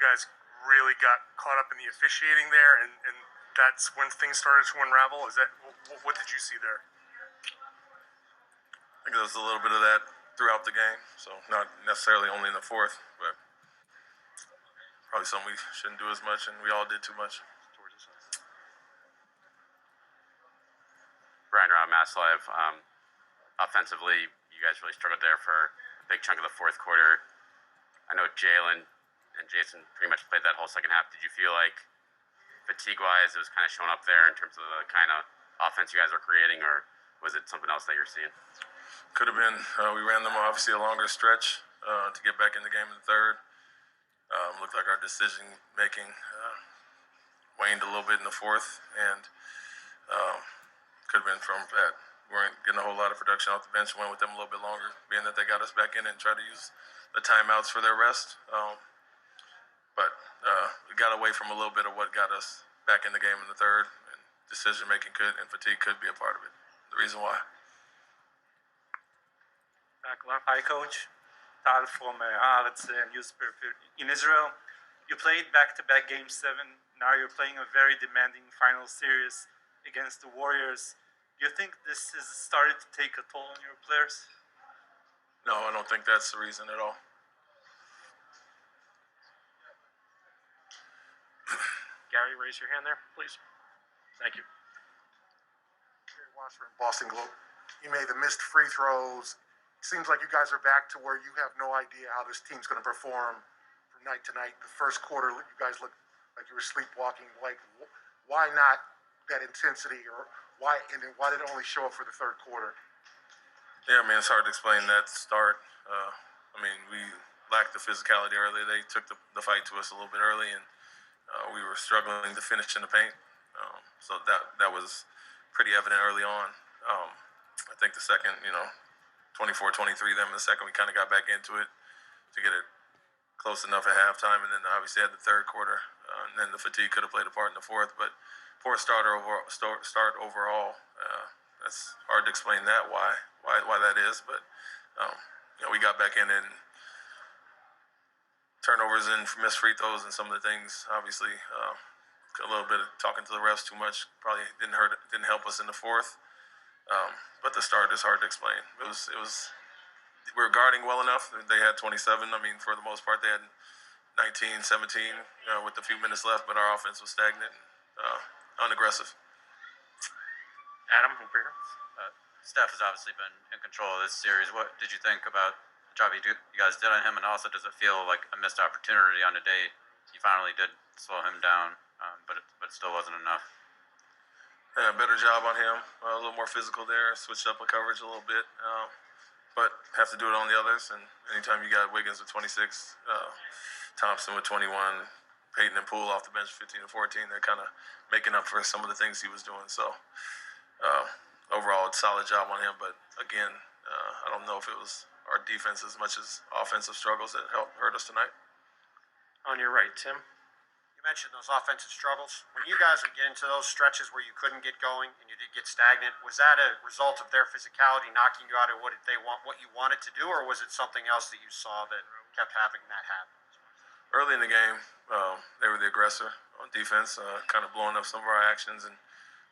guys really got caught up in the officiating there, and that's when things started to unravel. Is that what did you see there? I think there was a little bit of that throughout the game, so not necessarily only in the fourth, but probably something we shouldn't do as much, and we all did too much. Brian Rob Maslow, offensively, you guys really struggled there for a big chunk of the fourth quarter. I know Jalen and Jason pretty much played that whole second half. Did you feel like fatigue-wise it was kind of showing up there in terms of the kind of offense you guys were creating, or was it something else that you're seeing? Could have been. We ran them obviously a longer stretch to get back in the game in the third. Looked like our decision-making waned a little bit in the fourth, and could have been from that. We weren't getting a whole lot of production off the bench. Went with them a little bit longer, being that they got us back in and tried to use the timeouts for their rest. But we got away from a little bit of what got us back in the game in the third, and decision-making and fatigue could be a part of it. The reason why. Hi, Coach. Tal from Haaretz newspaper in Israel. You played back-to-back Game 7. Now you're playing a very demanding final series against the Warriors. Do you think this has started to take a toll on your players? No, I don't think that's the reason at all. Gary, raise your hand there, please. Thank you. Gary Wasser in Boston Globe. You made the missed free throws. Seems like you guys are back to where you have no idea how this team's going to perform from night to night. The first quarter, you guys looked like you were sleepwalking. Like, why not that intensity, or why? And then why did it only show up for the third quarter? Yeah, I mean, it's hard to explain that start. I mean, we lacked the physicality early. They took the fight to us a little bit early, and we were struggling to finish in the paint. So that was pretty evident early on. I think the second, 24-23 them in the second, we kind of got back into it to get it close enough at halftime, and then obviously had the third quarter, and then the fatigue could have played a part in the fourth, but poor start overall. That's hard to explain that why that is, but we got back in and turnovers and missed free throws and some of the things. Obviously, a little bit of talking to the refs too much probably didn't help us in the fourth. But the start is hard to explain. It was we were guarding well enough. They had 27. I mean, for the most part, they had 19, 17 with a few minutes left, but our offense was stagnant, unaggressive. Adam, over here. Steph has obviously been in control of this series. What did you think about the job you guys did on him, and also does it feel like a missed opportunity on the day you finally did slow him down, but it still wasn't enough? Yeah, better job on him. A little more physical there. Switched up the coverage a little bit, but have to do it on the others. And anytime you got Wiggins with 26, Thompson with 21, Payton and Poole off the bench 15 and 14, they're kind of making up for some of the things he was doing. So overall, it's a solid job on him. But again, I don't know if it was our defense as much as offensive struggles that hurt us tonight. On your right, Tim. You mentioned those offensive struggles. When you guys would get into those stretches where you couldn't get going and you did get stagnant, was that a result of their physicality knocking you out of what you wanted to do, or was it something else that you saw that kept having that happen? Early in the game, they were the aggressor on defense, kind of blowing up some of our actions, and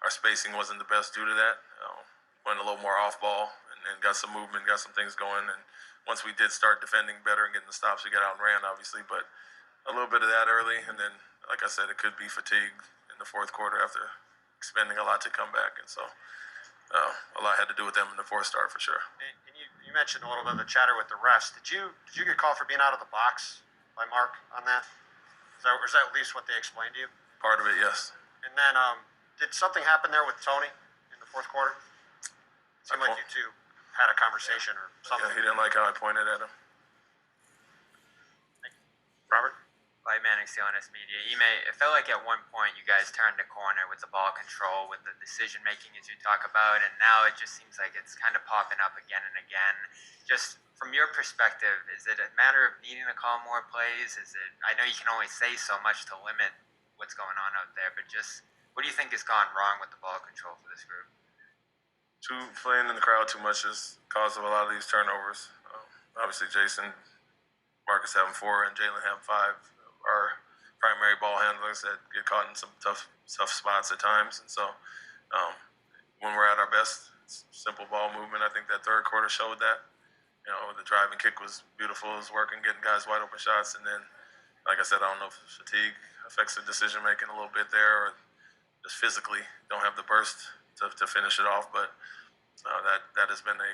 our spacing wasn't the best due to that. Went a little more off ball and got some movement, got some things going. And once we did start defending better and getting the stops, we got out and ran, obviously. But a little bit of that early, and then, like I said, it could be fatigue in the fourth quarter after expending a lot to come back. And so a lot had to do with them in the fourth start for sure. And you mentioned a little bit of the chatter with the refs. Did you get called for being out of the box by Mark on that? Is that at least what they explained to you? Part of it, yes. And then did something happen there with Tony in the fourth quarter? It seemed like you two had a conversation or something. Yeah, he didn't like how I pointed at him. Thank you. Robert? Light Manning, CLNS Media. Ime, it felt like at one point you guys turned the corner with the ball control, with the decision making as you talk about, and now it just seems like it's kind of popping up again and again. Just from your perspective, is it a matter of needing to call more plays? I know you can only say so much to limit what's going on out there, but just what do you think has gone wrong with the ball control for this group? Playing in the crowd too much is cause of a lot of these turnovers. Obviously, Jason, Marcus having 4, and Jalen having 5. Our like I said, get caught in some tough spots at times. And so when we're at our best, it's simple ball movement. I think that third quarter showed that. The driving kick was beautiful. It was working, getting guys wide open shots. And then, like I said, I don't know if fatigue affects the decision making a little bit there, or just physically don't have the burst to finish it off. But that has been a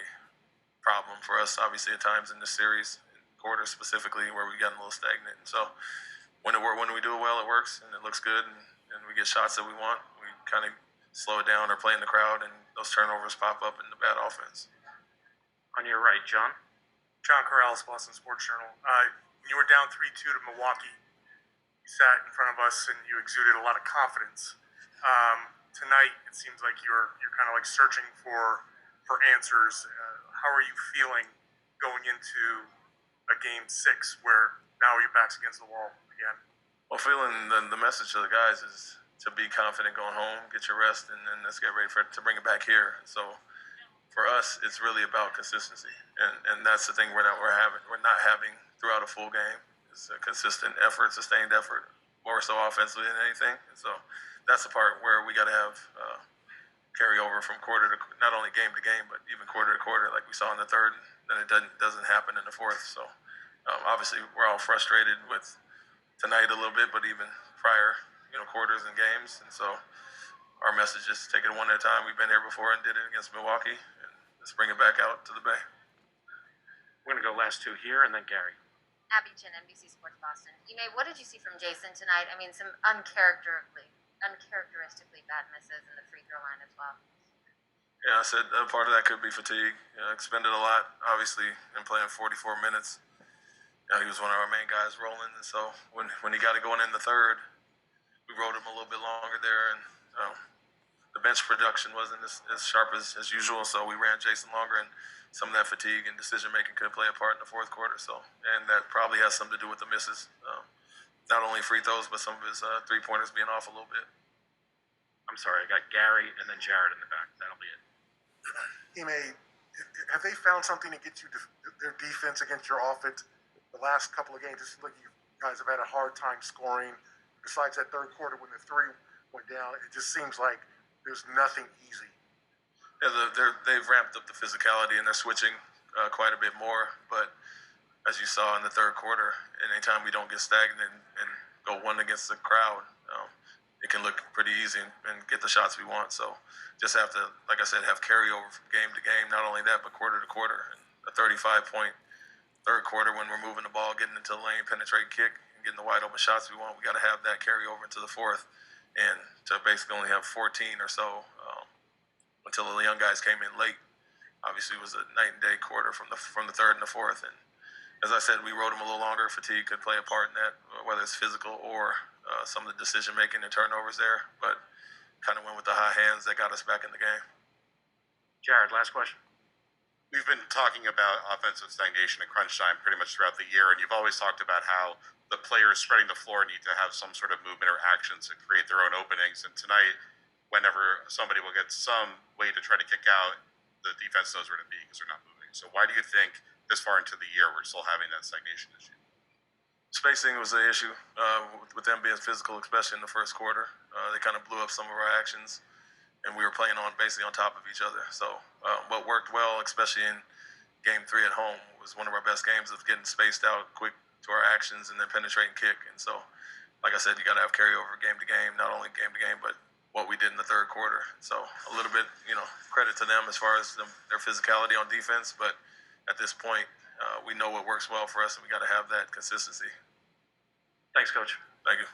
problem for us, obviously, at times in this series, quarters specifically, where we got a little stagnant. And so when we do it well, it works and it looks good, and we get shots that we want. We kind of slow it down or play in the crowd, and those turnovers pop up in the bad offense. On your right, John. John Corrales, Boston Sports Journal. When you were down 3-2 to Milwaukee, you sat in front of us and you exuded a lot of confidence. Tonight, it seems like you're kind of like searching for answers. How are you feeling going into a game 6 where now your back's against the wall again? Well, feeling the message to the guys is to be confident going home, get your rest, and then let's get ready to bring it back here. So for us, it's really about consistency, and that's the thing we're not having throughout a full game. It's a consistent effort, sustained effort, more so offensively than anything. And so that's the part where we got to have carry over from quarter to, not only game to game, but even quarter to quarter, like we saw in the third. Then it doesn't happen in the fourth. So obviously we're all frustrated with tonight a little bit, but even prior quarters and games. And so our message is take it one at a time. We've been here before and did it against Milwaukee, and let's bring it back out to the Bay. We're going to go last two here, and then Gary. Abby Chin, NBC Sports Boston. Ime, what did you see from Jason tonight? I mean, some uncharacteristically bad misses in the free throw line as well. Yeah, I said part of that could be fatigue. Expended a lot, obviously, in playing 44 minutes. He was one of our main guys rolling, and so when he got it going in the third, we rode him a little bit longer there, and the bench production wasn't as sharp as usual, so we ran Jason longer, and some of that fatigue and decision-making could play a part in the fourth quarter. So, and that probably has something to do with the misses. Not only free throws, but some of his three-pointers being off a little bit. I'm sorry, I got Gary and then Jared in the back. That'll be it. Ime, have they found something to get you their defense against your offense? The last couple of games, it seems like you guys have had a hard time scoring. Besides that third quarter when the three went down, it just seems like there's nothing easy. Yeah, they've ramped up the physicality, and they're switching quite a bit more. But as you saw in the third quarter, anytime we don't get stagnant and go one against the crowd, it can look pretty easy and get the shots we want. So just have to, like I said, have carryover from game to game. Not only that, but quarter to quarter. And a 35-point third quarter when we're moving the ball, getting into the lane, penetrating kick, and getting the wide open shots we want, we got to have that carry over into the fourth. And to basically only have 14 or so until the young guys came in late, obviously it was a night and day quarter from the third and the fourth. And as I said, we rode them a little longer. Fatigue could play a part in that, whether it's physical or some of the decision making and turnovers there. But kind of went with the high hands that got us back in the game. Jared, last question. We've been talking about offensive stagnation and crunch time pretty much throughout the year, and you've always talked about how the players spreading the floor need to have some sort of movement or actions to create their own openings. And tonight, whenever somebody will get some way to try to kick out, the defense knows where to be because they're not moving. So why do you think this far into the year we're still having that stagnation issue? Spacing was the issue with them being physical, especially in the first quarter. They kind of blew up some of our actions, and we were playing basically on top of each other. So what worked well, especially in Game 3 at home, was one of our best games of getting spaced out quick to our actions and then penetrating kick. And so, like I said, you got to have carryover game to game, not only game to game, but what we did in the third quarter. So a little bit, credit to them as far as their physicality on defense. But at this point, we know what works well for us, and we got to have that consistency. Thanks, Coach. Thank you.